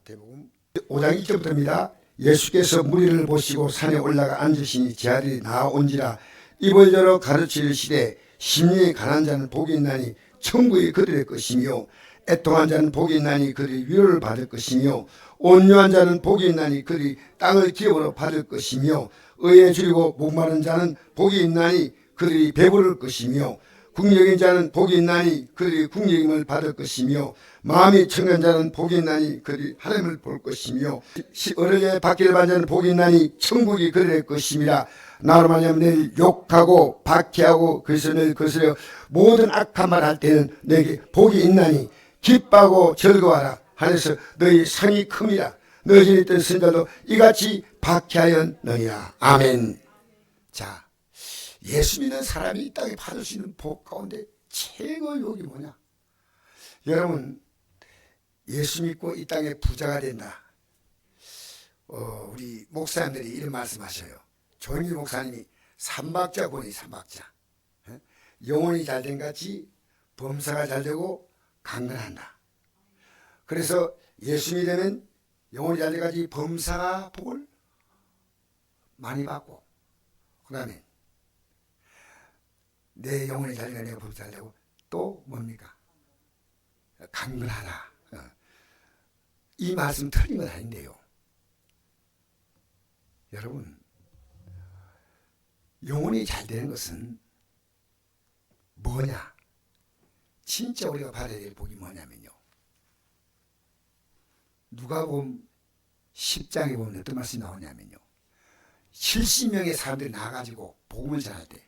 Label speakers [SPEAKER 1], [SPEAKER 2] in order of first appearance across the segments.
[SPEAKER 1] 마태복음 5장 1절부터입니다. 예수께서 무리를 보시고 산에 올라가 앉으시니 제자들이 나아온지라 입을 열어 가르치시되 심령이 가난한 자는 복이 있나니 천국이 그들의 것이며 애통한 자는 복이 있나니 그들이 위로를 받을 것이며 온유한 자는 복이 있나니 그들이 땅을 기업으로 받을 것이며 의에 줄이고 목마른 자는 복이 있나니 그들이 배부를 것이며 국력인 자는 복이 있나니 그들이 국력임을 받을 것이며 마음이 청한 자는 복이 있나니 그들이 하나님을 볼 것이며 어려에 박해를 받는 자는 복이 있나니 천국이 그들의 것임이라. 나로 말하면 늘 욕하고 박해하고 그래서 늘 거스려 모든 악한 말 할 때는 너에게 복이 있나니 기뻐하고 즐거워하라. 하늘에서 너희 상이 큼이라. 너희 전에 있던 선자도 이같이 박해하였느니라. 아멘. 자, 예수 믿는 사람이 이 땅에 받을 수 있는 복 가운데 최고의 복이 뭐냐? 여러분, 예수 믿고 이 땅에 부자가 된다. 우리 목사님들이 이런 말씀하셔요. 조영기 목사님이 삼박자 보니 삼박자. 영혼이 잘된 같이 범사가 잘되고 강건한다. 그래서 예수 믿으면 영혼이 잘된 같이 범사가 복을 많이 받고, 그 다음에 내 영혼이 잘되고 내가 범사가 되고 또 뭡니까? 강건하다. 이 말씀 틀린 건 아닌데요. 여러분, 영혼이 잘 되는 것은 뭐냐? 진짜 우리가 받아야 될 복이 뭐냐면요. 누가복음 10장에 보면 어떤 말씀이 나오냐면요. 70명의 사람들이 나가지고 복음을 전할 때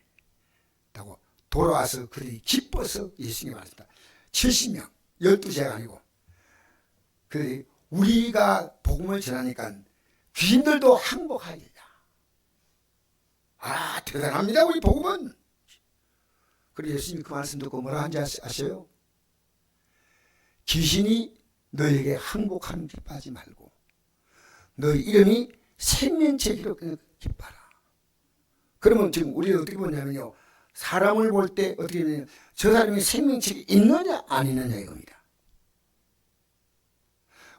[SPEAKER 1] 하고 돌아와서 그들이 기뻐서 예수님께 말했다. 70명, 12제가 아니고 그들이 우리가 복음을 전하니까 귀신들도 항복하리라. 아, 대단합니다 우리 복음은. 그리고 예수님이 그 말씀 듣고 뭐라 한지 아세요? 귀신이 너에게 항복하는 기뻐하지 말고 너희 이름이 생명책으로 기뻐하라. 그러면 지금 우리는 어떻게 보냐면요, 사람을 볼 때 어떻게 보냐면 저 사람이 생명책이 있느냐 안 있느냐 이겁니다.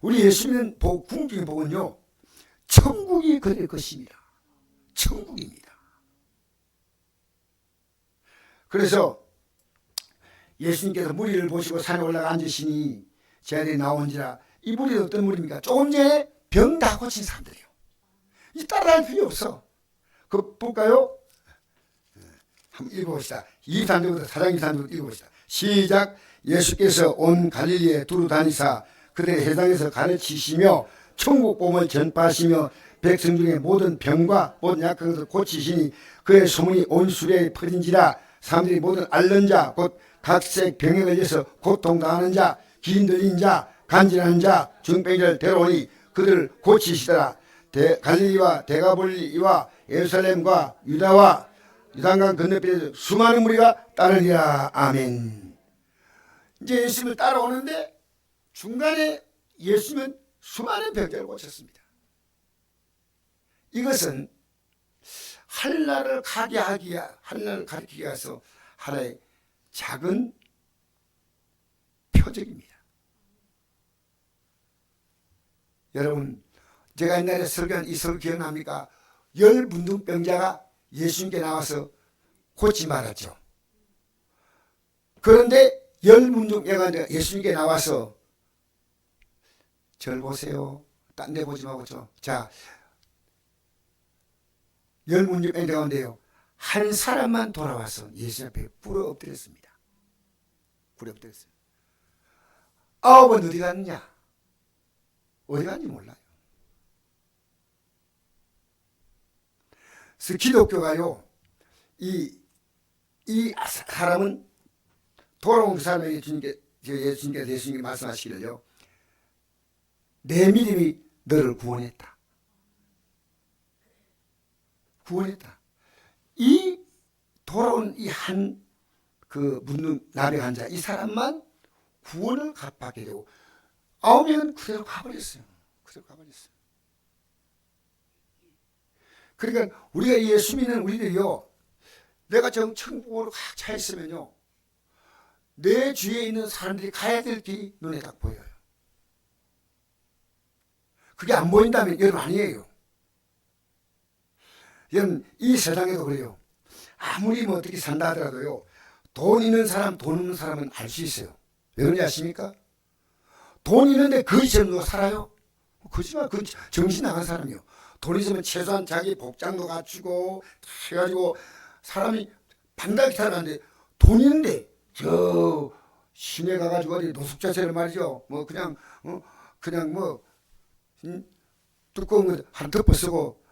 [SPEAKER 1] 우리 예수님은 궁극의 복은요, 천국이 그럴 것입니다. 천국입니다. 그래서 예수님께서 무리를 보시고 산에 올라가 앉으시니 제자들이 나온지라. 이 무리는 어떤 무리입니까? 조금 전에 병 다 고친 사람들이에요. 이 따라할 필요 없어. 그거 볼까요? 한번 읽어봅시다. 2단부터 4장 2단부터 읽어봅시다. 시작. 예수께서 온 갈릴리에 두루 다니사 그들의 회당에서 가르치시며 천국 복음을 전파하시며 백성 중에 모든 병과 모든 약한 것을 고치시니 그의 소문이 온 수레에 퍼진지라. 사람들이 모든 앓는 자 곧 각색 병에 걸려서 고통당하는 자, 기인 들린 자, 간질하는 자, 중병자를 데려오니 그들을 고치시더라. 갈릴리와 데가볼리와 예루살렘과 유다와 유단강 건너편에서 수많은 무리가 따르리라. 아멘. 이제 예수님을 따라오는데 중간에 예수님은 수많은 병자를 고쳤습니다. 이것은 한나를 한나를 가리키기 위해서 하나의 작은 표적입니다. 여러분, 제가 옛날에 설교한 이 설교 기억납니까? 10문둥병자가 예수님께 나와서 고치 말았죠. 그런데 10문둥병자가 예수님께 나와서 절 보세요. 딴 데 보지 말고 자, 10문둥병자 가운데요, 한 사람만 돌아와서 예수님 앞에 꿇어 엎드렸습니다. 꿇어 엎드렸어요. 9은 어디 갔느냐? 어디 갔는지 몰라요. 그래서 기독교가요, 이 사람은 돌아온 그 사람에게 예수님께 말씀하시기를요, 내 믿음이 너를 구원했다. 구원했다. 이 돌아온 이 한 나병 환자, 이 사람만 구원을 받게 되고 9명은 그대로 가버렸어요. 그러니까 우리가 예수 믿는 우리들이요, 내가 천국으로 꽉 차 있으면요, 내 주위에 있는 사람들이 가야 될 길이 눈에 딱 보여요. 그게 안 보인다면 여러분 아니에요. 여러분 이 세상에도 그래요. 아무리 뭐 어떻게 산다 하더라도요, 돈 있는 사람, 돈 없는 사람은 알 수 있어요. 왜 그런지 아십니까? 돈 있는데 거지처럼 누가 살아요? 거짓말, 그 정신 나간 사람이요. 돈 있으면 최소한 자기 복장도 갖추고 해가지고 사람이 반달기 살아가는데, 돈 있는데 저 시내 가가지고 어디 노숙자처럼 말이죠. 뭐 그냥 그냥 뭐 두꺼운 거 한 덮어 쓰고,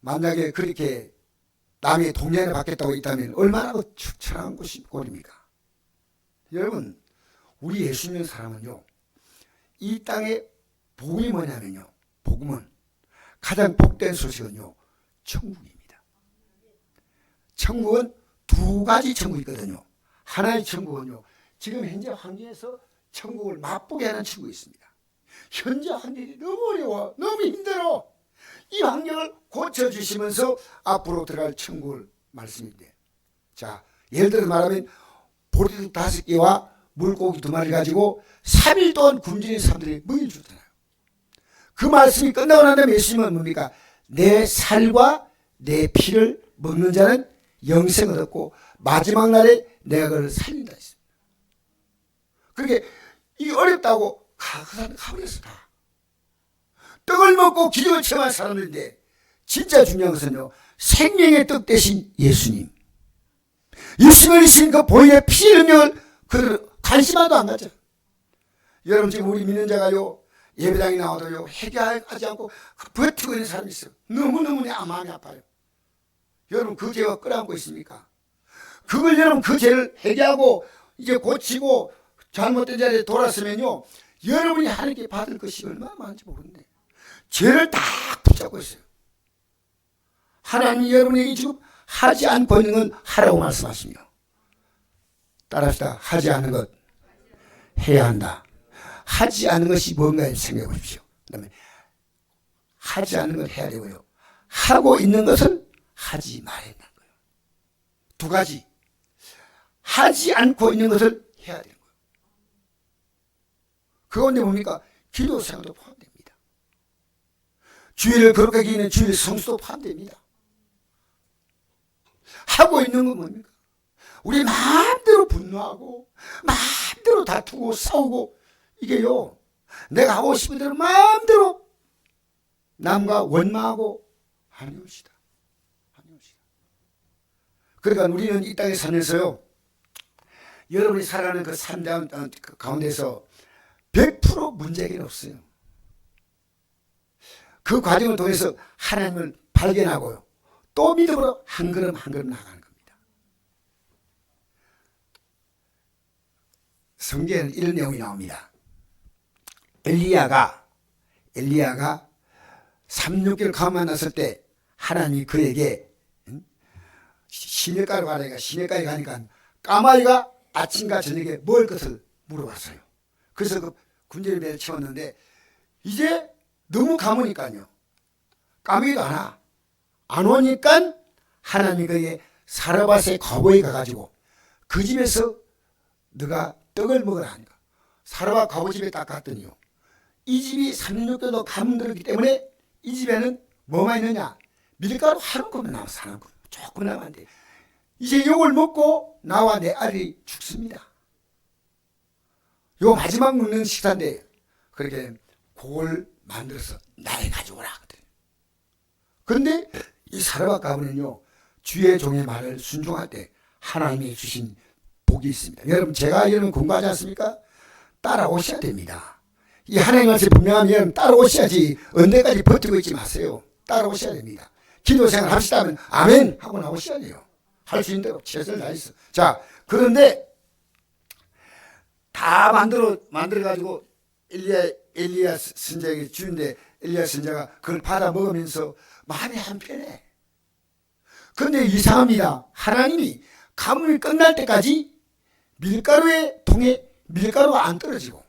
[SPEAKER 1] 만약에 그렇게 남의 동네를 받겠다고 있다면 얼마나 그 추천한 곳이 꼴입니까? 여러분, 우리 예수 믿는 사람은요, 이 땅의 복음이 뭐냐면요, 복음은 가장 복된 소식은요, 천국입니다. 천국은 두 가지 천국이 있거든요. 하나의 천국은요, 지금 현재 환경에서 천국을 맛보게 하는 천국이 있습니다. 현재 환경이 너무 어려워, 너무 힘들어. 이 환경을 고쳐주시면서 앞으로 들어갈 천국을 말씀인데, 자, 예를 들어 말하면 보리떡 5개와 물고기 2마리 가지고 3일 동안 굶주린 사람들이 먹이 주잖아요. 그 말씀이 끝나고 난 다음에 예수님은 뭡니까? 내 살과 내 피를 먹는 자는 영생을 얻고 마지막 날에 내가 그를 살린다 했습니다. 그렇게 이게 어렵다고 가버렸어. 다 떡을 먹고 기적을 체험한 사람들인데, 진짜 중요한 것은요, 생명의 떡 대신 예수님, 예수님을 있으신 그 보혈의 피 능력을 그들 관심만도 안 가져. 여러분 지금 우리 믿는 자가요, 예배당에 나와도요 회개하지 않고 버티고 있는 사람이 있어요. 너무너무 내 마음이 아파요. 여러분 그 죄가 끌어안고 있습니까? 그걸 여러분 그 죄를 회개하고 이제 고치고 잘못된 자리에 돌아서면요, 여러분이 하나님께 받을 것이 얼마나 많은지 모르는데 죄를 다 붙잡고 있어요. 하나님이 여러분에게 지금 하지 않고 있는 건 하라고 말씀하십니다. 따라합시다. 하지 않는 것 해야 한다. 하지 않는 것이 뭔가 생각해 보십시오. 그 다음에 하지 않는 걸 해야 되고요, 하고 있는 것을 하지 말아야 된다는 거예요. 두 가지. 하지 않고 있는 것을 해야 되는 거예요. 그 가운데 뭡니까? 기도 생활도 포함됩니다. 주일을 거룩하게 있는 주일 성수도 포함됩니다. 하고 있는 건 뭡니까? 우리 마음대로 분노하고 마음대로 다투고 싸우고, 이게요, 내가 하고 싶은 대로 마음대로 남과 원망하고 하는 것이다. 그러니까 우리는 이 땅에 살면서요, 여러분이 살아가는 그 삶 가운데서 100% 문제가 없어요. 그 과정을 통해서 하나님을 발견하고요, 또 믿음으로 한 걸음 한 걸음 나가는 겁니다. 성경에는 이런 내용이 나옵니다. 엘리야가 3,6개월 가만 났을 때 하나님이 그에게 시내가로 가라니까, 시내가에 가니까 까마귀가 아침과 저녁에 먹을 것을 물어봤어요. 그래서 그 군대를 배를 채웠는데, 이제 너무 감으니까요, 까마귀도 안 오니까 하나님이 그에게 사르밧의 과거에 가가지고 그 집에서 너가 떡을 먹으라 하니까 사르밧 과거 집에 딱 갔더니요, 이 집이 3,6개월도 감들었기 때문에 이 집에는 뭐만 있느냐? 밀가루 한 움큼만 남았어. 한 움큼. 조금 남았는데 이제 요걸 먹고 나와 내 아들이 죽습니다. 요 마지막 먹는 식사인데, 그렇게 그걸 만들어서 나에 가져오라 하거든. 그런데 이 사르밧 가문은요, 주의 종의 말을 순종할 때 하나님이 주신 복이 있습니다. 여러분, 제가 여러분 공부하지 않습니까? 따라오셔야 됩니다. 이 하나님 말씀이 분명하면 따라오셔야지, 언제까지 버티고 있지 마세요. 따라오셔야 됩니다. 기도 생활 합시다 하면 아멘 하고 나오셔야 돼요. 할 수 있는 대로 최선을 다했어. 자, 그런데 다 만들어가지고 엘리야 선자에게 주는데, 엘리야 선자가 그걸 받아 먹으면서 마음이 한편해. 그런데 이상합니다. 하나님이 가뭄이 끝날 때까지 밀가루의 통에 밀가루가 안 떨어지고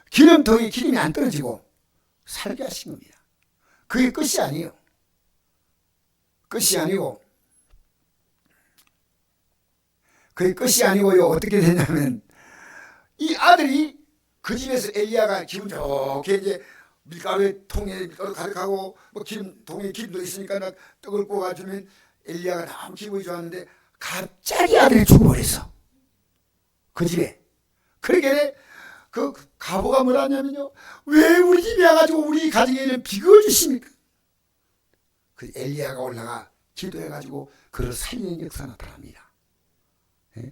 [SPEAKER 1] 기름통에 기름이 안 떨어지고 살게 하신 겁니다. 그게 끝이 아니에요. 끝이 아니고, 그게 끝이 아니고요, 어떻게 되냐면, 이 아들이 그 집에서 엘리야가 기분 좋게 이제 밀가루에 통에 밀가루 가득하고 뭐 기름 통에 기름도 있으니까 막 떡을 구워주면 엘리야가 너무 기분이 좋았는데 갑자기 아들이 죽어버렸어. 그 집에. 그러게 그 가보가 뭐라 하냐면요, 왜 우리 집에 와가지고 우리 가정에는 비극을 주십니까? 그 엘리야가 올라가 기도해가지고 그를 살리는 역사가 나타납니다. 예?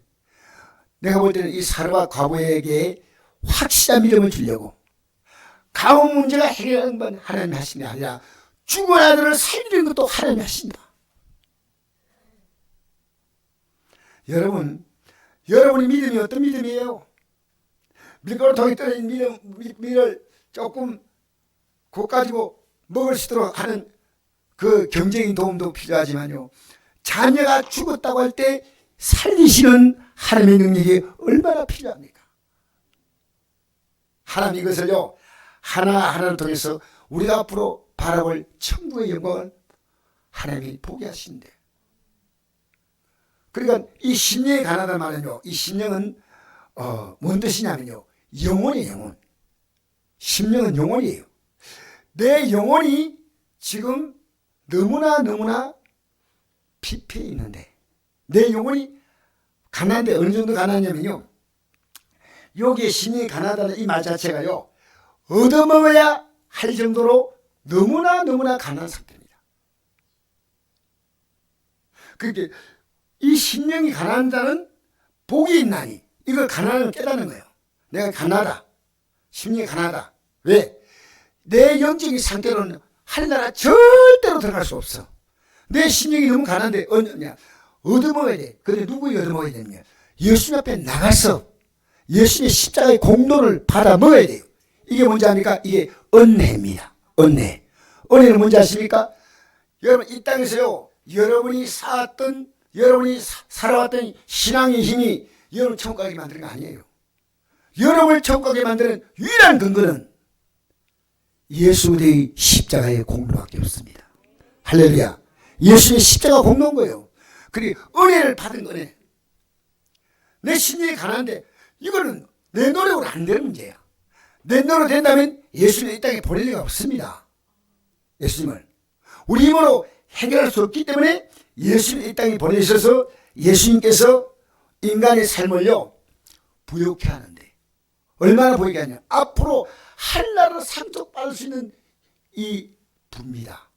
[SPEAKER 1] 내가 볼 때는 이 사르와 과부에게 확실한 믿음을 주려고 가뭄 문제가 해결하는 건 하나님이 하시는 게 아니라 죽은 아들을 살리는 것도 하나님이 하신다. 여러분의 믿음이 어떤 믿음이에요? 밀가루통에 떨어진 밀을 조금 곧 가지고 먹을 수 있도록 하는 그 경제적인 도움도 필요하지만요, 자녀가 죽었다고 할 때 살리시는 하나님의 능력이 얼마나 필요합니까? 하나님 이것을요, 하나하나를 통해서 우리가 앞으로 바라볼 천국의 영광을 하나님이 보게 하신대. 그러니까 이 심령이 가난하다는 말은요, 이 심령은 뭔 뜻이냐면요, 영혼이에요. 영혼. 심령은 영혼이에요. 내 영혼이 지금 너무나 피폐해 있는데, 내 영혼이 가난한데 어느 정도 가난하냐면요, 여기에 심령이 가난하다는 이 말 자체가요, 얻어먹어야 할 정도로 너무나 가난한 상태입니다. 그렇게 이 심령이 가난한 자는 복이 있나니, 이걸 가난을 깨닫는 거예요. 내가 가난하다. 심령이 가난하다. 왜? 내 영적인 상태로는 하늘나라 절대로 들어갈 수 없어. 내 심령이 너무 가난한데 얻어먹어야 돼. 근데 누구에게 얻어먹어야 되냐? 예수님 앞에 나가서 예수님의 십자가의 공로를 받아 먹어야 돼요. 이게 뭔지 아십니까? 이게 은혜입니다. 은혜. 은혜는 뭔지 아십니까? 여러분, 이 땅에서요, 여러분이 살아왔던 신앙의 힘이 여러분 천국 가게 만드는 거 아니에요. 여러분을 천국 가게 만드는 유일한 근거는 예수 그리스도의 십자가의 공로밖에 없습니다. 할렐루야. 예수의 십자가 공로인 거예요. 그리고 은혜를 받은 은혜. 내 심령이 가난한데 이거는 내 노력으로 안 되는 문제야. 내 노력으로 된다면 예수님을 이 땅에 보낼 리가 없습니다. 예수님을 우리 힘으로 해결할 수 없기 때문에 예수님을 이 땅에 보내셔서 예수님께서 인간의 삶을요, 부욕해 하는데, 얼마나 부욕해 하냐, 앞으로 한나라를 상속받을 수 있는 이 부입니다.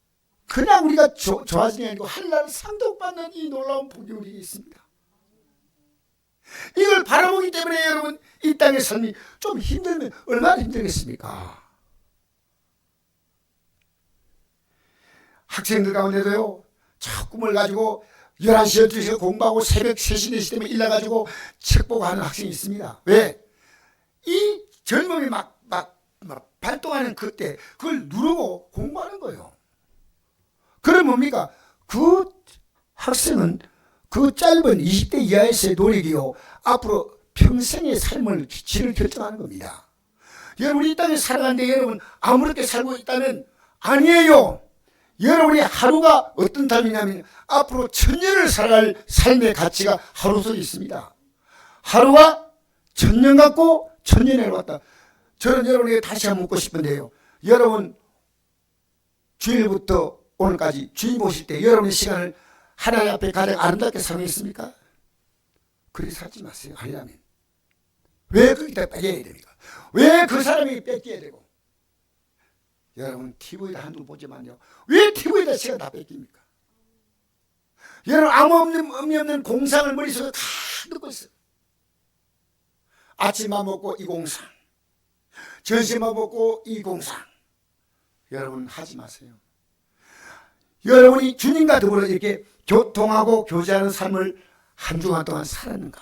[SPEAKER 1] 그냥 우리가 좋아지는 게 아니고 한나라를 상속받는 이 놀라운 복이 우리에게 있습니다. 이걸 바라보기 때문에 여러분, 이 땅의 삶이 좀 힘들면 얼마나 힘들겠습니까? 학생들 가운데도요, 저 꿈을 가지고 11시, 12시에 공부하고 새벽 3시, 4시 때문에 일어나가지고 책 보고 하는 학생이 있습니다. 왜? 이 젊음이 막 발동하는 그때 그걸 누르고 공부하는 거예요. 그럼 뭡니까? 그 학생은 그 짧은 20대 이하에서의 노력이요, 앞으로 평생의 삶을 질을 결정하는 겁니다. 여러분, 이 땅에 살아가는데 여러분 아무렇게 살고 있다면 아니에요. 여러분의 하루가 어떤 삶이냐면 앞으로 1000년을 살아갈 삶의 가치가 하루 속에 있습니다. 하루가 1000년 같고 1000년에 왔다. 저는 여러분에게 다시 한번 묻고 싶은데요, 여러분 주일부터 오늘까지 주일 보실 때 여러분의 시간을 하나님 앞에 가장 아름답게 사용했습니까? 그렇게 살지 마세요. 아니라면 왜 거기다 뺏겨야 됩니까? 왜 그 사람에게 뺏겨야 되고? 여러분 TV를 한두 보지만요, 왜 TV에다 시간 다 뺏깁니까? 여러분 의미 없는 공상을 머릿속에 다 넣고 있어요. 아침만 먹고 이 공상, 점심만 먹고 이 공상. 여러분 하지 마세요. 여러분이 주님과 더불어 이렇게 교통하고 교제하는 삶을 한 주간 동안 살았는가?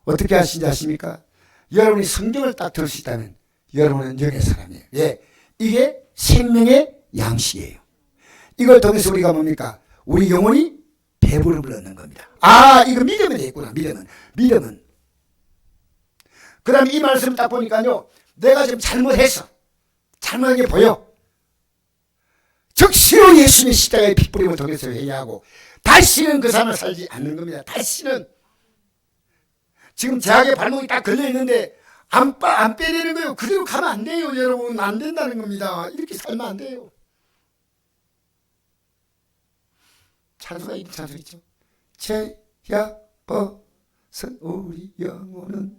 [SPEAKER 1] 어떻게 하신지 아십니까? 여러분이 성경을 딱 들을 수 있다면 여러분은 영의 사람이에요. 예, 이게 생명의 양식이에요. 이걸 통해서 우리가 뭡니까? 우리 영혼이 배부름을 얻는 겁니다. 아, 이거 믿음에 되어 있구나. 믿음은. 그 다음에 이 말씀을 딱 보니까요, 내가 지금 잘못하게 보여. 즉시로 예수님의 십자가의 핏부림을 통해서 회개하고 다시는 그 삶을 살지 않는 겁니다. 다시는. 지금 제약에 발목이 딱 걸려있는데 안 빼내는 거예요. 그대로 가면 안 돼요. 여러분, 안 된다는 겁니다. 이렇게 살면 안 돼요. 찬송가 이 찬송 있죠. 죄야 벗은 우리 영혼은.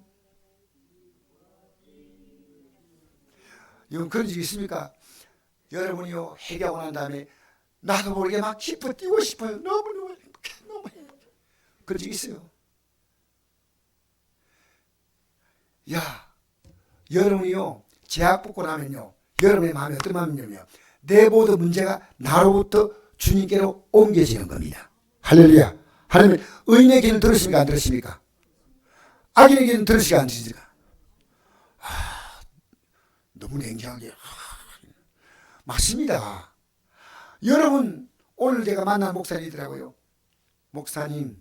[SPEAKER 1] 여러분 그런 적 있습니까? 여러분이요 회개하고 난 다음에 나도 모르게 막 기뻐 뛰고 싶어요. 너무너무 행복해. 너무 행복해. 그런 적 있어요. 야, 여러분이요 죄악 벗고 나면요 여러분의 마음이 어떤 마음이냐면 내 모든 문제가 나로부터 주님께로 옮겨지는 겁니다. 할렐루야. 하나님 의인의 길을 들으십니까? 안 들으십니까? 악인의 길은 들으시까 안 들으십니까? 너무 냉정하게. 맞습니다. 여러분 오늘 제가 만난 목사님이더라고요. 목사님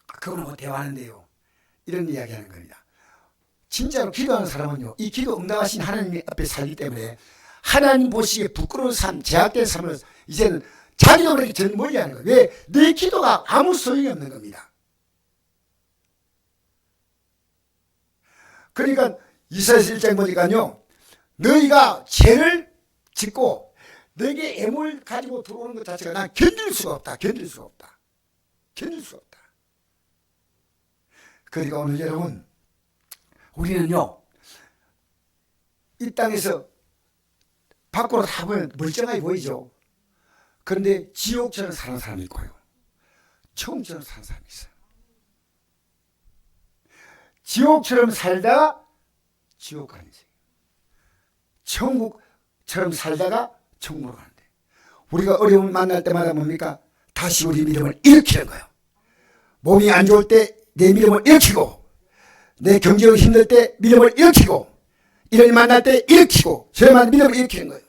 [SPEAKER 1] 그분하고 대화하는데요 이런 이야기 하는 겁니다. 진짜로 기도하는 사람은요 이 기도 응답하신 하나님 앞에 살기 때문에 하나님 보시기에 부끄러운 삶, 제약된 삶을 이제는 자기도 모르게 전 멀리하는 거예요. 왜? 내 기도가 아무 소용이 없는 겁니다. 그러니까 이사야서 1장 보니까요 너희가 죄를 짓고 내게 애물 가지고 들어오는 것 자체가 난 견딜 수가 없다. 견딜 수가 없다. 견딜 수가 없다. 그러니까 오늘 여러분 우리는요 이 땅에서 밖으로 다 보면 멀쩡하게 보이죠. 그런데 지옥처럼 사는 사람이 있고요 천국처럼 사는 사람이 있어요. 지옥처럼 살다가 지옥 가는 지 천국처럼 살다가 천국으로 가는데 우리가 어려움을 만날 때마다 뭡니까? 다시 우리 믿음을 일으키는 거예요. 몸이 안 좋을 때 내 믿음을 일으키고 내 경제가 힘들 때 믿음을 일으키고 이런 일 만날 때 일으키고 저희만 믿음을 일으키는 거예요.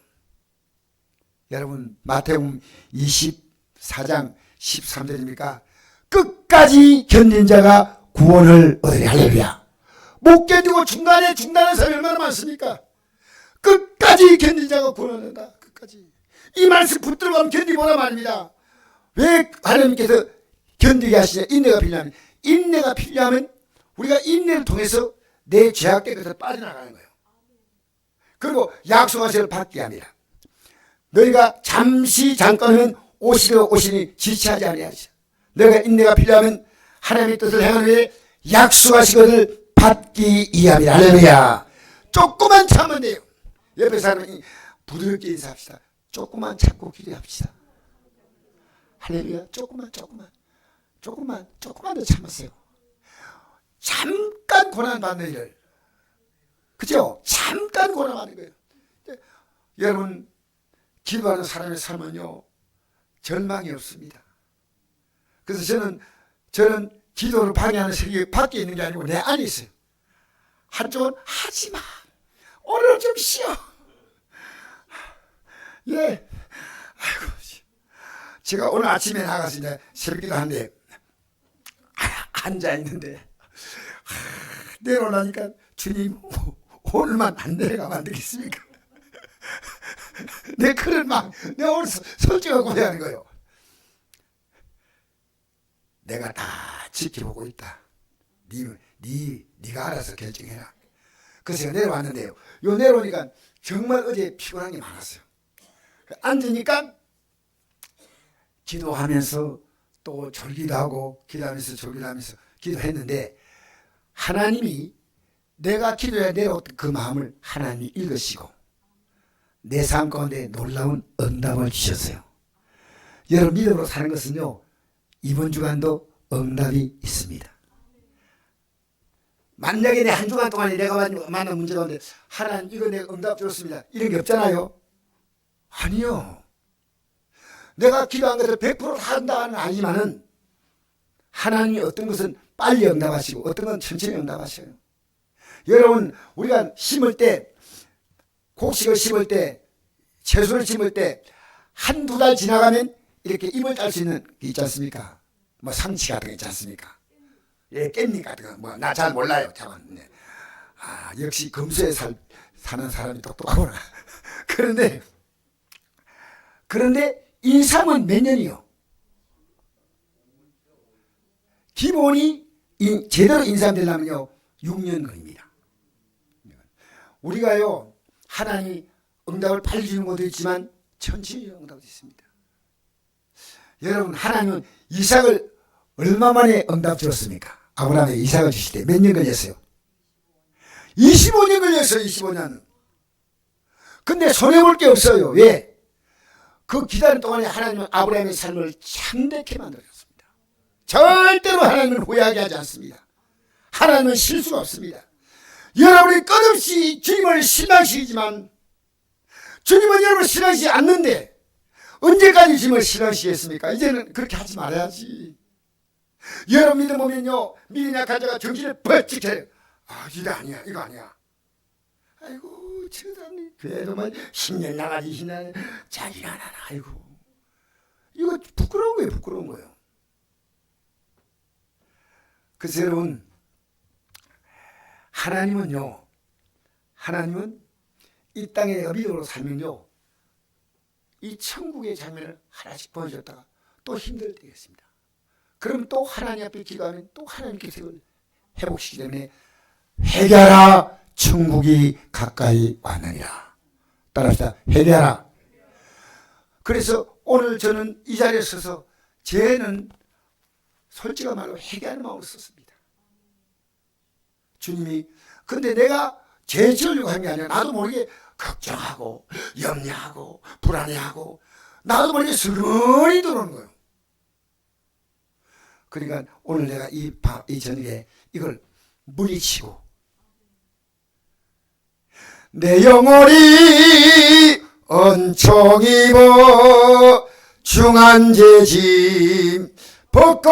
[SPEAKER 1] 여러분 마태복음 24장 13절입니까? 끝까지 견딘 자가 구원을 얻으리. 할렐루야. 못 견디고 중간에 중단한 사람이 얼마나 많습니까? 끝까지 견딘 자가 구원을 얻는다. 끝까지. 이 말씀 붙들고 가면 견디보라 말입니다. 왜 하나님께서 견디게 하시냐? 인내가 필요하면 인내가 필요하면 우리가 인내를 통해서 내 죄악된 것을 빠져나가는 거예요. 그리고 약속하시를 받게 합니다. 너희가 잠깐은 오시니 지체하지 아니하시오. 너희가 인내가 필요하면 하나님의 뜻을 행하는 후에 약속하시거를 받기 이함이라. 할렐루야. 조금만 참으면 돼요. 옆에 사람이 부드럽게 인사합시다. 조금만 참고 기도합시다. 할렐루야. 조금만 더 참으세요. 잠깐 고난받는 일. 그죠? 잠깐 고난받는 거예요. 여러분 기도하는 사람의 삶은요 절망이 없습니다. 그래서 저는 기도를 방해하는 세력이 밖에 있는 게 아니고 내 안에 있어요. 한쪽은 하지마 오늘 좀 쉬어. 예, 아이고 제가 오늘 아침에 나가서 이제 새벽기도 하는데 앉아 있는데 내려오니까 주님 오늘만 안 내려가면 안 되겠습니까? 내 그를 내 오늘 솔직하게 고백하는 거예요. 내가 다 지켜보고 있다. 네가 알아서 결정해라. 그래서 제가 내려왔는데요. 요 내려오니까 정말 어제 피곤한 게 많았어요. 앉으니까 기도하면서 또 졸기도 하고 기도하면서 졸기도 하면서 기도했는데 하나님이 내가 기도해야 내려왔던 그 마음을 하나님이 읽으시고 내 삶 가운데 놀라운 응답을 주셨어요. 여러분 믿음으로 사는 것은요 이번 주간도 응답이 있습니다. 만약에 내 한 주간 동안에 내가 만난 문제 가운데 하나님 이거 내가 응답 줬습니다 이런 게 없잖아요. 아니요. 내가 기도한 것을 100% 한다는 아니지만은 하나님이 어떤 것은 빨리 응답하시고 어떤 건 천천히 응답하셔요. 여러분 우리가 심을 때 곡식을 심을 때 채소를 심을 때 한두 달 지나가면 이렇게 입을 딸 수 있는 게 있지 않습니까? 뭐 상치 같은 거 있지 않습니까? 예, 깻잎 같은 거 뭐 나 잘 몰라요. 네. 역시 금수에 사는 사람이 똑똑하구나. 그런데 인삼은 몇 년이요? 기본이 제대로 인삼되려면요 6년 걸립니다. 우리가요, 하나님이 응답을 빨리 주는 것도 있지만 천천히 응답도 있습니다. 여러분, 하나님은 이삭을 얼마 만에 응답 주었습니까? 아브라함에게 이삭을 주실 때 몇 년 걸렸어요? 25년 걸렸어요. 25년. 근데 손해볼 게 없어요. 왜? 그 기다리는 동안에 하나님은 아브라함의 삶을 참되게 만들어줬습니다. 절대로 하나님은 후회하게 하지 않습니다. 하나님은 실수가 없습니다. 여러분이 끝없이 주님을 실망시키지만 주님은 여러분을 실망시키지 않는데 언제까지 주님을 실망시키겠습니까? 이제는 그렇게 하지 말아야지. 여러분 믿음 보면요, 믿음 약한 자가 정신을 번쩍 차려. 아, 이거 아니야, 이거 아니야. 아이고, 저 사람이 그래도 뭐 10년 나가지 신나네. 자기가 하나, 아이고. 이거 부끄러운 거예요, 부끄러운 거예요. 그래서 여러분, 하나님은요, 하나님은 이 땅에 내가 믿음으로 살면요, 이 천국의 장면을 하나씩 보여줬다가 또 힘들 때가 있습니다. 그럼 또 하나님 앞에 기도하면 또 하나님께서 회복시키기 때문에 회개하라, 천국이 가까이 왔느니라. 따라합시다. 회개하라. 그래서 오늘 저는 이 자리에 서서 쟤는 솔직한 말로 회개하는 마음으로 썼습니다. 주님이, 근데 내가 죄 지으려고 한 게 아니라 나도 모르게 걱정하고 염려하고 불안해하고 나도 모르게 슬그머니 들어오는 거예요. 그러니까 오늘 내가 이 저녁에 이걸 물리치고 내 영혼이 은총 입어 중한 죄짐 벗고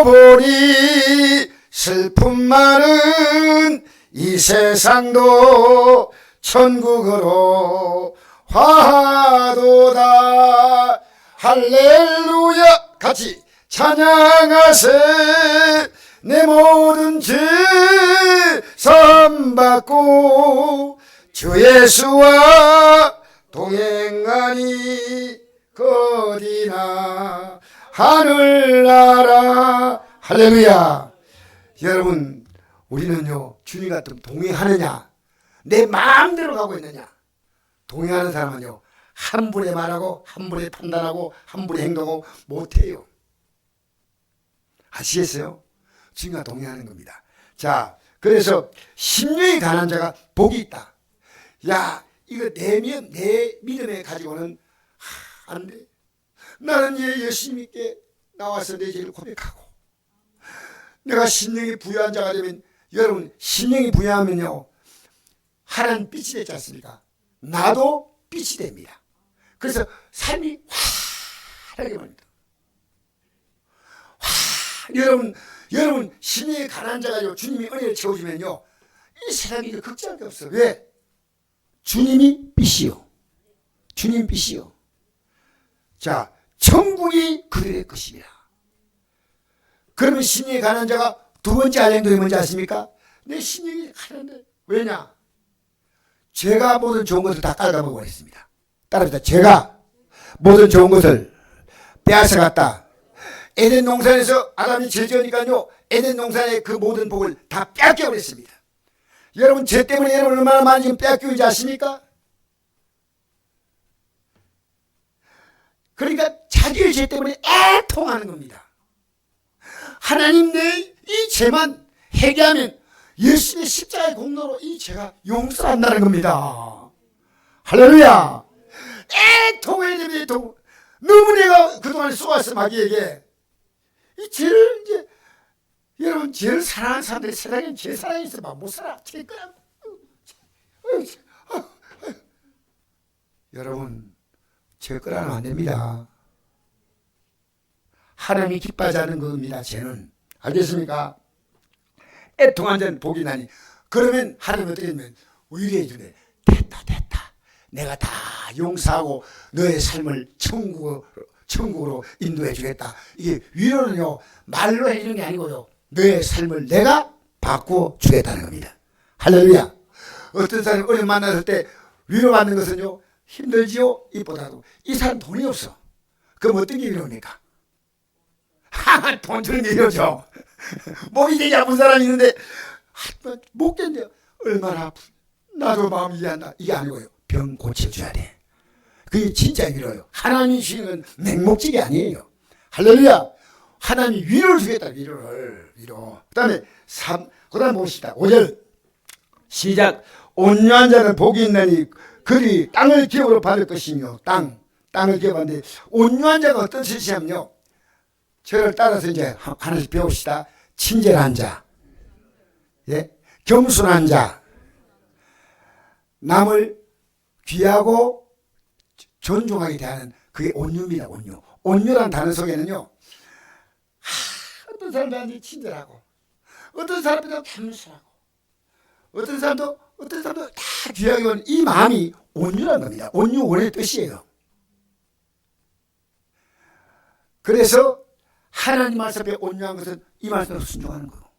[SPEAKER 1] 보니 슬픔 많은 이 세상도 천국으로 화도다. 할렐루야. 같이 찬양하세. 내 모든 죄 선받고 주 예수와 동행하니 어디나 하늘나라. 할렐루야. 여러분, 우리는요, 주님과 동행하느냐, 내 마음대로 가고 있느냐. 동행하는 사람은요, 한 분에 말하고 한 분에 판단하고 한 분에 행동하고 못해요. 아시겠어요? 주님과 동행하는 겁니다. 자, 그래서 심령이 가난한 자가 복이 있다. 야, 이거 내 믿음에 가지고는 안 돼. 나는 예수 믿게 나와서 내 죄를 고백하고 내가 심령이 부유한 자가 되면, 여러분 심령이 부유하면요, 하나님 빛이 되지 않습니까? 나도 빛이 됩니다. 그래서 삶이 환하게 됩니다. 여러분 심령이 가난한 자가 주님이 은혜를 채워주면요, 이 세상에 이제 걱정할 게 없어. 왜? 주님이 빛이요. 주님 빛이요. 자, 천국이 그들의 것입니다. 그러면 심령이 가난한 자가 두 번째 할 행동이 뭔지 아십니까? 내 심령이 가난한데. 왜냐? 제가 모든 좋은 것을 다 깔아먹어 버렸습니다. 따라합시다. 제가 모든 좋은 것을 빼앗아갔다. 에덴 농산에서 아담이 죄 지으니까요, 에덴 농산의 그 모든 복을 다 빼앗겨 버렸습니다. 여러분, 죄 때문에 여러분 얼마나 많이 지금 빼앗기고 있는지 아십니까? 그러니까 자기의 죄 때문에 애통하는 겁니다. 하나님, 내 이 죄만 회개하면 예수님의 십자가의 공로로 이 죄가 용서한다는 겁니다. 할렐루야. 애통해야 됩니다. 애통. 너무 내가 그동안에 쏘았어, 마귀에게. 이 죄를 이제, 여러분, 죄를 사랑하는 사람들이 세상에 죄 사랑이 있으면 못 살아. 죄 끄라. 여러분, 죄 끄라면 안 됩니다. 하나님이 기뻐하지 않는 겁니다, 죄는. 알겠습니까? 애통한 자는 복이 나니. 그러면 하나님은 어떻게 하면 위로해 주네. 됐다. 내가 다 용서하고 너의 삶을 천국으로 인도해 주겠다. 이게 위로는요, 말로 해주는 게 아니고요, 너의 삶을 내가 바꿔 주겠다는 겁니다. 할렐루야. 어떤 사람이 어려움 만났을 때 위로받는 것은요, 힘들지요? 이보다도 이 사람 돈이 없어. 그럼 어떤 게 위로입니까? 돈 주는 게 위로죠. 몸이 되게 아픈 사람이 있는데 못 견뎌. 얼마나 아픈. 나도 마음 이해한다. 이게 아니고요. 병 고쳐줘야 돼. 그게 진짜 위로예요. 하나님이 주시는 건 맹목적이 아니에요. 할렐루야. 하나님이 위로를 주겠다. 위로. 그 다음에 그 다음에 봅시다. 5절 시작. 온유한 자는 복이 있나니 그들이 땅을 기업으로 받을 것이며 땅을 기업하는데 온유한 자가 어떤 뜻이냐면요. 저를 따라서 이제 하나씩 배웁시다. 친절한 자, 예? 겸손한 자, 남을 귀하고 존중하게 대하는 그게 온유입니다. 온유란 단어 속에는요. 어떤 사람들한테 친절하고 어떤 사람들은 겸손하고 어떤 사람도 다 귀하게 보는 이 마음이 온유란 겁니다. 온유 원의 뜻이에요. 그래서 하나님 말씀 앞에 온유한 것은 이 말씀으로 순종하는 거고,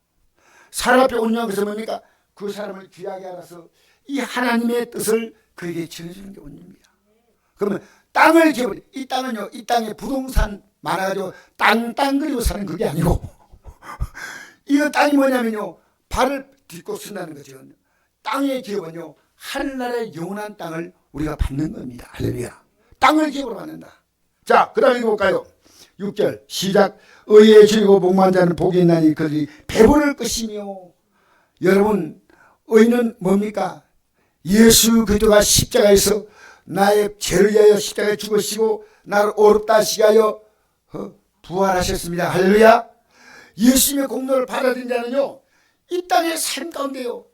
[SPEAKER 1] 사람 앞에 온유한 것은 뭡니까? 그 사람을 귀하게 알아서 이 하나님의 뜻을 그에게 전해주는 게 온유입니다. 그러면 땅을 기업을, 이 땅은요, 이 땅에 부동산 많아가지고 땅 그리고 사는 그게 아니고 이거 땅이 뭐냐면요, 발을 딛고 쓴다는 거죠. 땅의 기업은요, 하늘나라의 영원한 땅을 우리가 받는 겁니다. 할렐루야. 땅을 기업으로 받는다. 자, 그 다음에 읽어볼까요? 6절 시작. 의에 줄이고 목만 자는 복이 있나니 그들이 배부를 것이며. 여러분, 의는 뭡니까? 예수 그리스도가 십자가에서 나의 죄를 위하여 십자가에 죽으시고 나를 어렵다 하시게 하여 부활하셨습니다. 할렐루야. 예수님의 공로를 받아들인 자는요, 이 땅의 삶 가운데요,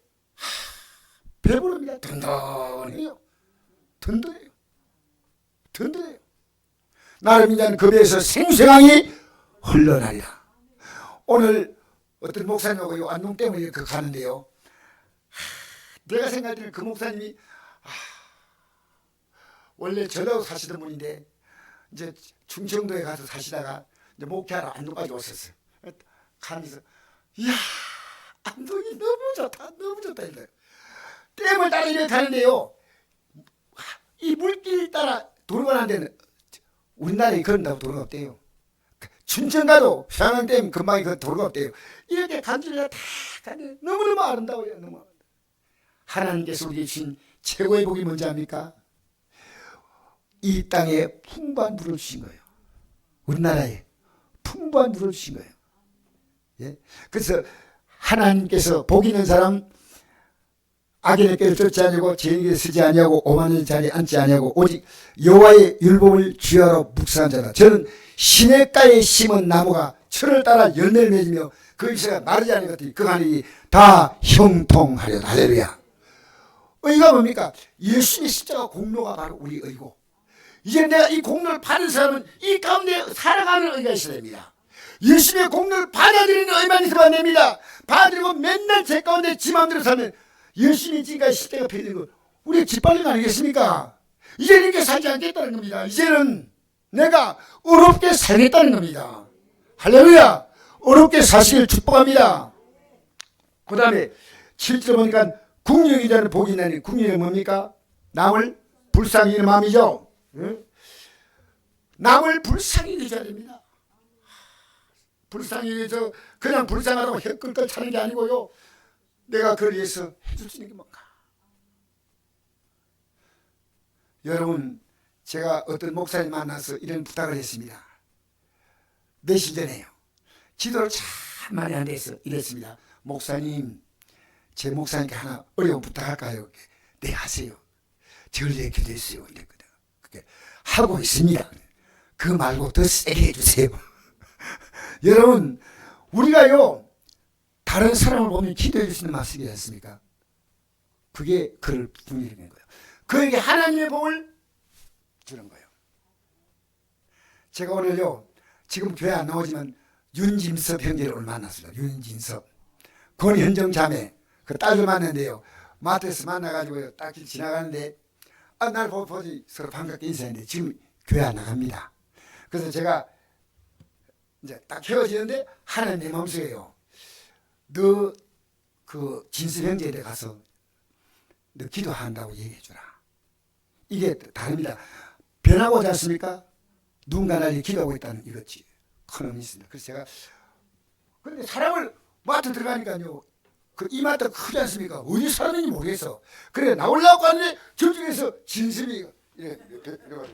[SPEAKER 1] 배부릅니다. 든든해요. 나를 믿는 자는 그 배에서 생수강이 흘러나리라. 오늘 어떤 목사님하고 안동 때문에 가는데요, 내가 생각할 때는 그 목사님이 원래 전라도 사시던 분인데 이제 충청도에 가서 사시다가 이제 목회하러 안동까지 오셨어요. 가면서 이야, 안동이 너무 좋다 이래요. 댐을 따라 이렇게 가는데요, 이 물길 따라 도로가 난 데는 우리나라에 그런다고 도로가 없대요. 춘천 가도 평안댐 근방에 그 도로가 없대요. 이렇게 간주가 다 가는데 너무너무 아름다워요. 너무. 하나님께서 우리에게 주신 최고의 복이 뭔지 압니까? 이 땅에 풍부한 물을 주신 거예요. 우리나라에 풍부한 물을 주신 거예요. 예? 그래서 하나님께서 복 있는 사람, 악인의 길을 쫓지 아니하고 죄인의 길을 쓰지 아니하고 오만한 자리에 앉지 아니하고 오직 여호와의 율법을 주야로 묵상한 자다. 저는 시냇가에 심은 나무가 철을 따라 열매를 맺으며 그 잎새가 마르지 않은 것 같으니 그 하늘이 다 형통하려다. 할렐루야. 의가 뭡니까? 예수님의 십자가 공로가 바로 우리 의고, 이제 내가 이 공로를 받은 사람은 이 가운데 살아가는 의가 있어야 됩니다. 예수님의 공로를 받아들이는 의만 있어야 됩니다. 받아들이고 맨날 제 가운데 지 마음대로 살면 예수님이 지금까지 십자가 펴는 거 우리가 짓밟는 거 아니겠습니까? 이제는 이렇게 살지 않겠다는 겁니다. 이제는 내가 어렵게 살겠다는 겁니다. 할렐루야. 어렵게 사시길 축복합니다. 그 다음에 7절 보니까 국령이 자는 복이 있나니, 국령이 뭡니까? 남을 불쌍히 여기는 마음이죠. 응? 남을 불쌍히 여겨야 됩니다. 불쌍히 여겨서 그냥 불쌍하다고 혀끌끌 차는 게 아니고요, 내가 그를 위해서 해줄 수 있는 게 뭔가. 여러분, 제가 어떤 목사님 만나서 이런 부탁을 했습니다. 며칠 전에요. 기도를 참 많이 한 데서 이랬습니다. 목사님, 제 목사님께 하나 어려운 부탁할까요? 네, 하세요. 저를 위해 기도했어요. 이랬거든요. 그게 하고 있습니다. 그거 말고 더 세게 해주세요. 여러분, 우리가요, 다른 사람을 보면 기도해 주시는 말씀이지 않습니까? 그게 그를 부르는 거예요. 그에게 하나님의 복을 주는 거예요. 제가 오늘요, 지금 교회 안 나오지만 윤진섭 형제를 오늘 만났습니다. 윤진섭. 권현정 자매, 그 딸을 만났는데요, 마트에서 만나가지고 딱길 지나가는데, 날 보지 서로 반갑게 인사했는데 지금 교회 안 나갑니다. 그래서 제가 이제 딱 헤어지는데 하나님 내 마음속에요, 너 그 진섭 형제에 가서 너 기도한다고 얘기해주라. 이게 다릅니다. 변하고자 않습니까? 누군가 나를 기도하고 있다는 이거지. 큰 의미 있습니다. 그래서 제가, 그런데 사람을 마트 들어가니까요, 그 이마트 크지 않습니까? 어디 사람인지 모르겠어. 그래 나오려고 하는데 저쪽에서 진심이 이래가지고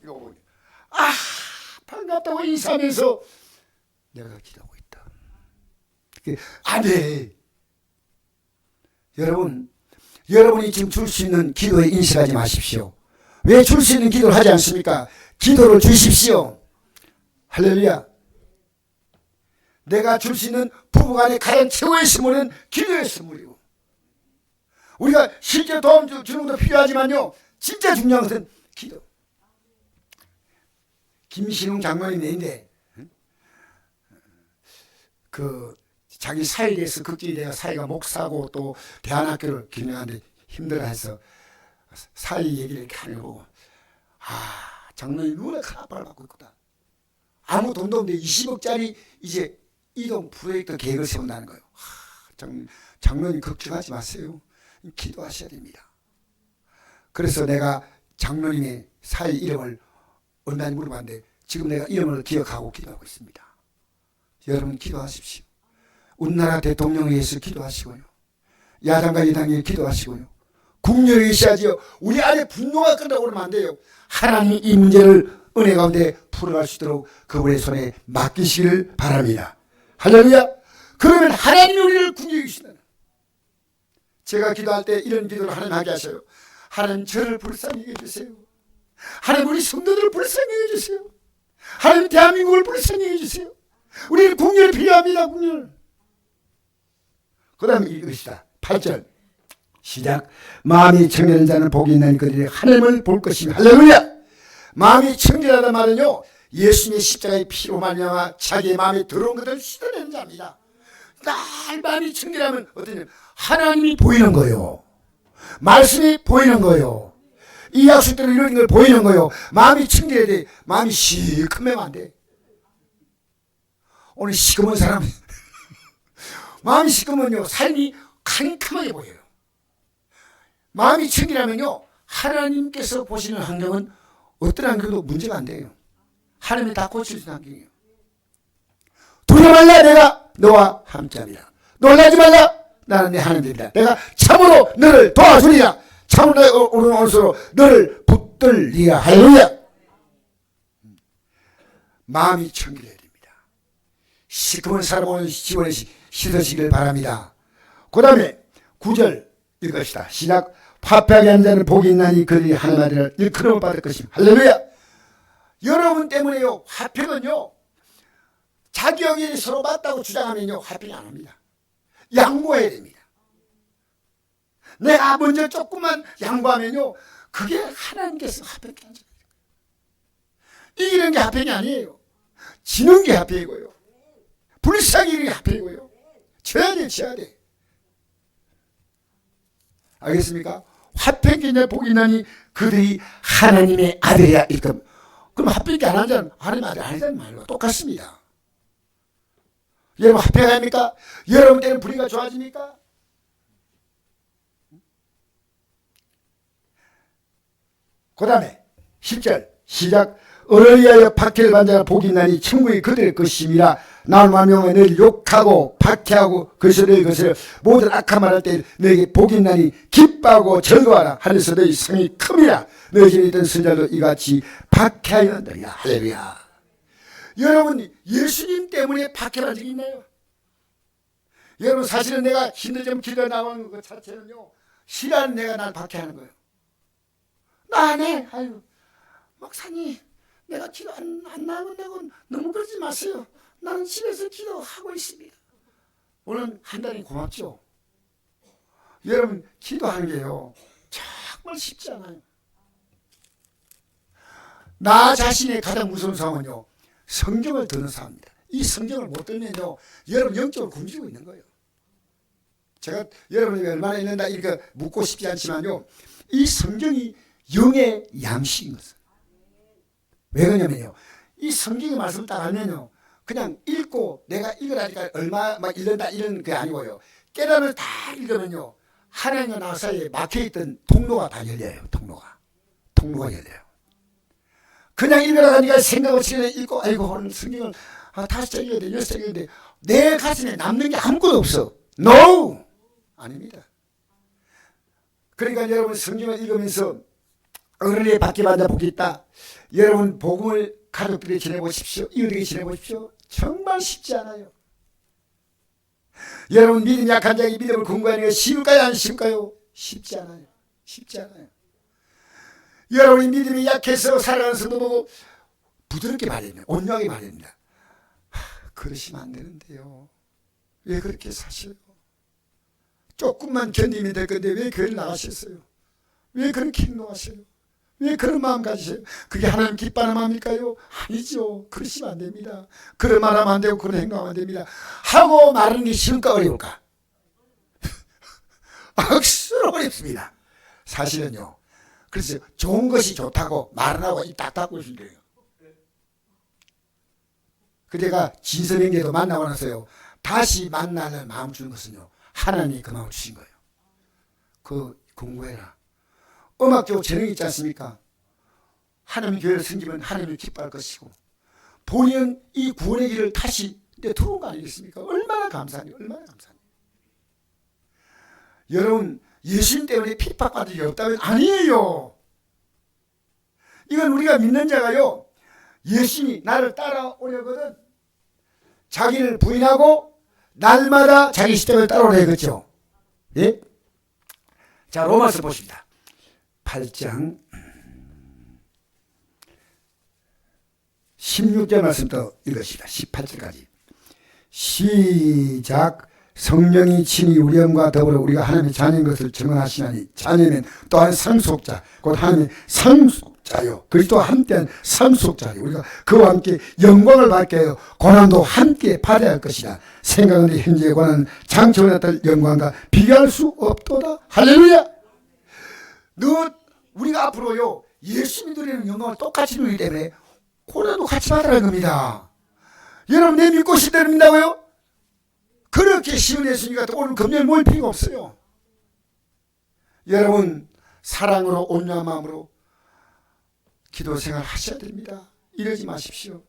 [SPEAKER 1] 이거 보니 반갑다고 인사하면서 내가 기도하고 있다. 안 돼. 여러분이 지금 줄 수 있는 기도에 인식하지 마십시오. 왜 줄 수 있는 기도를 하지 않습니까? 기도를 주십시오. 할렐루야. 내가 줄 수 있는 부부간의 가장 최고의 선물은 기도의 선물이고, 우리가 실제 도움 주는 것도 필요하지만요, 진짜 중요한 것은 기도. 김신웅 장로님 내인데 그 자기 사회에 대해서 극진히 내가 사회가 목사고 또 대안학교를 기능하는데 힘들어해서 사회 얘기를 이렇게 하는 거 보고 장로님 누구나 큰 압박을 받고 있구나. 아무 돈도 없는데 20억짜리 이제 이동 프로젝트 계획을 세운다는 거예요. 장로님 걱정하지 마세요. 기도하셔야 됩니다. 그래서 내가 장로님의 사회 이름을 얼마나 물어봤는데 지금 내가 이름을 기억하고 기도하고 있습니다. 여러분 기도하십시오. 우리나라 대통령에 의해서 기도하시고요. 야당과 여당에 의해 기도하시고요. 국력이 있어야지요. 우리 안에 분노가 끓다고 그러면 안 돼요. 하나님이 이 문제를 은혜 가운데 풀어갈 수 있도록 그분의 손에 맡기시기를 바랍니다. 할렐루야. 그러면 하나님이 우리를 궁여해 주신다. 제가 기도할 때 이런 기도를 하나님 하게 하셔요. 하나님 저를 불쌍히 해주세요. 하나님 우리 성도들을 불쌍히 해주세요. 하나님 대한민국을 불쌍히 해주세요. 우리는 국렬이 필요합니다. 국렬. 그 다음에 이것이다. 8절 시작. 마음이 청결한 자는 복이 있나니 그들이 하나님을 볼 것이며. 할렐루야. 마음이 청결하다 말은요, 예수님의 십자가의 피로 말미암아 자기의 마음에 들어온 것을 씻어내는 자입니다. 날 마음이 청결하면 어떠냐, 하나님이 보이는 거예요. 말씀이 보이는 거예요. 이 약속대로 이루어진 걸 보이는 거예요. 마음이 청결해야 돼. 마음이 시커매면 안 돼. 오늘 시커먼 사람 마음이 시커면요 삶이 캄캄하게 보여요. 마음이 청결하면요 하나님께서 보시는 환경은 어떤 환경도 문제가 안 돼요. 하나님이 다 고칠 수 있는 환경이에요. 두려워 말라, 내가 너와 함께하리라. 놀라지 말라, 나는 내 하나님이다. 내가 참으로 너를 도와주리라. 참으로 나의 오른손으로 너를 붙들리라. 할렐루야. 마음이 청결해야 됩니다. 시커먼 사람 오는 집안에 씻으시길 바랍니다. 그 다음에 9절 읽읍시다. 시작. 화평하게 한 자는 복이 있나니 그들이 하나님을 일컬음을 받을 것입니다. 할렐루야. 여러분 때문에요, 화평은요, 자기 의견이 서로 맞다고 주장하면요 화평이 안 합니다. 양보해야 됩니다. 내가 먼저 조금만 양보하면요 그게 하나님께서 화평케 하는 거예요. 이기는 게 화평이 아니에요. 지는 게 화평이고요. 불쌍히 이기는 게 화평이고요. 져야 돼. 알겠습니까? 화평케 한 자는 복이 있나니 그들이 하나님의 아들이야. 그럼 화평케 안 하는 자는 하나님의 아들 아니라는 말과 똑같습니다. 여러분 화평합니까? 여러분 때는 분위기가 좋아집니까? 그 다음에 10절 시작. 너를 위하여 박해를 받는 자가 복이 있나니 천국이 그들의 것임이라. 나를 말미암아 너를 욕하고 박해하고 거스를 모든 악한 말할 때 너에게 복이 있나니 기뻐하고 즐거워하라. 하늘에서 너희 성이 큽니다. 너희 집에 있던 선자도 이같이 박해하였느니라. 할렐루야. 여러분 예수님 때문에 박해받은 적이 있나요? 여러분 사실은 내가 힘들면 기도 나오는 것 자체는요 싫어하는 내가 날 박해하는 거예요. 나 안 해. 아유 목사님 내가 기도 안 나온다고 너무 그러지 마세요. 나는 집에서 기도하고 있습니다. 오늘 한 달이 고맙죠. 여러분 기도하는 게요 정말 쉽지 않아요. 나 자신의 가장 무서운 상황은요 성경을 듣는 사람입니다. 이 성경을 못 들면요 여러분 영적으로 굶주리고 있는 거예요. 제가 여러분이 얼마나 있는다 이렇게 묻고 싶지 않지만요 이 성경이 영의 양식인 것은 왜 그러냐면요 이 성경의 말씀을 딱 알면요 그냥 읽고 내가 읽으라니까 얼마 막 읽는다 이런 게 아니고요 깨달음을 다 읽으면요 하나님과 나 사이에 막혀있던 통로가 다 열려요. 통로가 열려요. 그냥 읽으라 하니까 생각 없이 읽고 아이고 오늘 성경을 다시 읽어야 돼 여섯 읽어야 돼 내 가슴에 남는 게 아무것도 없어. No! 아닙니다. 그러니까 여러분 성경을 읽으면서 어른이 받기 받아 복이 있다. 여러분 복음을 가족들이 지내보십시오. 이웃에게 지내보십시오. 정말 쉽지 않아요. 여러분 믿음 약한 자에게 믿음을 공부하는 게 쉬울까요? 안 쉬울까요? 쉽지 않아요. 쉽지 않아요. 여러분이 믿음이 약해서 살아가는 성도 보고 부드럽게 말합니다. 온유하게 말합니다. 그러시면 안 되는데요. 왜 그렇게 사셔요? 조금만 견디면 될 건데 왜 교회를 나가셨어요? 왜 그렇게 행동하세요? 왜 그런 마음 가지세요? 그게 하나님 기뻐하는 마음일까요? 아니죠. 그러시면 안 됩니다. 그런 말하면 안 되고 그런 행동하면 안 됩니다. 하고 말하는 게 쉬울까 어려울까? 억수로 어렵습니다. 사실은요. 그래서 좋은 것이 좋다고 말은 하고 입 딱 닫고 있으면 돼요. 그대가 진서명계도 만나고 나서요. 다시 만나는 마음 주는 것은요. 하나님이 그 마음을 주신 거예요. 그 공부해라. 음악적으로 재능이 있지 않습니까? 하나님 교회를 섬기면 하나님이 기뻐할 것이고 본인은 이 구원의 길을 다시 들어온 거 아니겠습니까? 얼마나 감사하니 얼마나 감사하니. 여러분 예수님 때문에 핍박받은 게 없다면 아니에요. 이건 우리가 믿는 자가요. 예수님이 나를 따라오려거든 자기를 부인하고 날마다 자기 십자가를 따라오려 그렇죠? 예? 자 로마서 보십니다. 8장 16절 말씀부터 읽으시다. 18절까지 시작. 성령이 친히 우리 영과 더불어 우리가 하나님의 자녀인 것을 증언하시나니 자녀는 또한 상속자 곧 하나님의 상속자요 그리스도와 함께한 상속자요 우리가 그와 함께 영광을 받게 하여 고난도 함께 받아야 할 것이다. 생각하는데 현재의 고난은 장차에 나타날 영광과 비교할 수 없도다. 할렐루야. 우리가 앞으로요 예수님이 누리는 영광을 똑같이 누리기 때문에 고난도 같이 받으라는 겁니다. 여러분 내 믿고 싶다는 믿는다고요? 그렇게 쉬운 예수님 같은 오늘 금요일 모일 필요가 없어요. 여러분 사랑으로 온유한 마음으로 기도 생활 하셔야 됩니다. 이러지 마십시오.